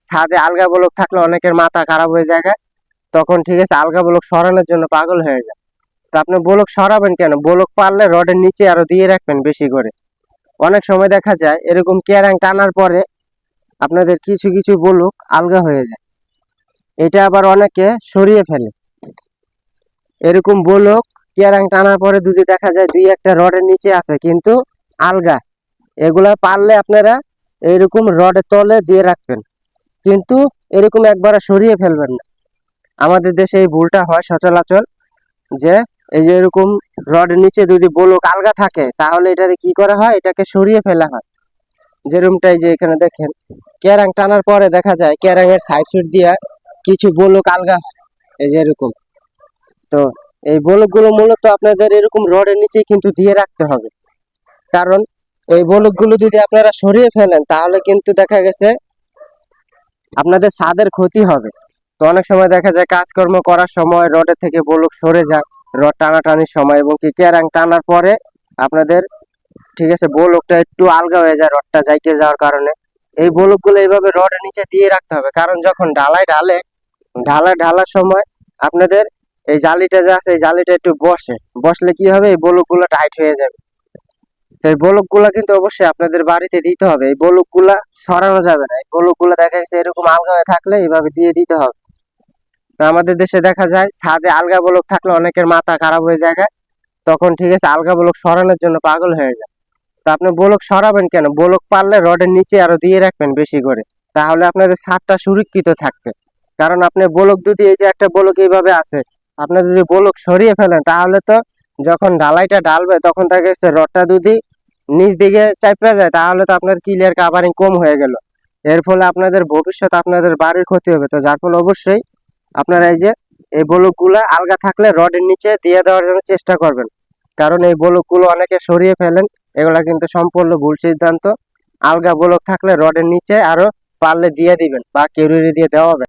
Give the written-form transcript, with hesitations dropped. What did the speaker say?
ছাদে আলগা ব্লক থাকলে অনেকের মাথা খারাপ হয়ে যায়, তখন ঠিক আছে আলগা ব্লক সরানোর জন্য পাগল হয়ে যায়। তো আপনি ব্লক সরাবেন কেন, ব্লক পারলে রডের নিচে আরো দিয়ে রাখবেন বেশি করে। অনেক সময় দেখা যায় এরকম ক্যারাং টানার পরে আপনাদের কিছু কিছু ব্লক আলগা হয়ে যায়, এটা আবার অনেকে সরিয়ে ফেলে। এরকম ব্লক ক্যারাং টানার পরে যদি দেখা যায় দুই একটা রডের নিচে আছে কিন্তু আলগা, এগুলা পারলে আপনারা এরকম রডের তলে দিয়ে রাখবেন, কিন্তু এরকম একবারে সরিয়ে ফেলবেন না। আমাদের দেশে এই ভুলটা হয় সচরাচর, যে এই যে এরকম রডের নিচে যদি ব্লক আলগা থাকে তাহলে এটাকে কি করা হয়, এটাকে সরিয়ে ফেলা হয়। যেরকমটাই যে এখানে দেখেন ক্যারাং টানার পরে দেখা যায় ক্যারাং এর সাইড সুইড দিয়ে কিছু ব্লক আলগা হয়, এই যে এরকম। তো এই ব্লক গুলো মূলত আপনাদের এরকম রডের নিচেই কিন্তু দিয়ে রাখতে হবে, কারণ এই ব্লক গুলো যদি আপনারা সরিয়ে ফেলেন তাহলে কিন্তু দেখা গেছে আপনাদের ছাদের ক্ষতি হবে। তো অনেক সময় দেখা যায় কাজকর্ম করার সময় রডের থেকে ব্লক সরে যায়, রড টানাটানির সময় এবং কি ক্যারাং টানার পরে আপনাদের ঠিক আছে ব্লকটা একটু আলগা হয়ে যায় রডটা যাইতে যাওয়ার কারণে। এই ব্লক গুলো এইভাবে রডের নিচে দিয়ে রাখতে হবে, কারণ যখন ঢালার সময় আপনাদের এই জালিটা যে আছে এই জালিটা একটু বসলে কি হবে, এই ব্লক গুলো টাইট হয়ে যাবে। তো এই ব্লক গুলা কিন্তু অবশ্যই আপনাদের বাড়িতে দিতে হবে, এই ব্লক গুলা সরানো যাবে না। এই ব্লক গুলা দেখা গেছে এরকম আলগা হয়ে থাকলে এইভাবে দিয়ে দিতে হবে। তো আমাদের দেশে দেখা যায় ছাদে আলগা ব্লক থাকলে অনেকের মাথা খারাপ হয়ে যায়, তখন ঠিক আছে আলগা ব্লক সরানোর জন্য পাগল হয়ে যায়। তো আপনি ব্লক সরাবেন কেন, ব্লক পারলে রডের নিচে আরো দিয়ে রাখবেন বেশি করে, তাহলে আপনাদের ছাদটা সুরক্ষিত থাকবে। কারণ আপনি ব্লক যদি এই যে একটা ব্লক এইভাবে আছে, আপনি যদি ব্লক সরিয়ে ফেলেন তাহলে তো যখন ঢালাইটা ঢালবে তখন দেখা গেছে রডটা যদি নিচ দিকে চাপা যায় তাহলে তো আপনার ক্লিয়ার কাভারিং কম হয়ে গেল, এর ফলে আপনাদের ভবিষ্যৎ আপনাদের বাড়ির ক্ষতি হবে। তো যার ফলে অবশ্যই আপনারা এই যে এই ব্লক গুলা আলগা থাকলে রডের নিচে দিয়ে দেওয়ার জন্য চেষ্টা করবেন, কারণ এই ব্লক গুলো অনেকে সরিয়ে ফেলেন, এগুলা কিন্তু সম্পূর্ণ ভুল সিদ্ধান্ত। আলগা ব্লক থাকলে রডের নিচে আরো পারলে দিয়ে দিবেন বা কেউরি দিয়ে দেওয়া হবে।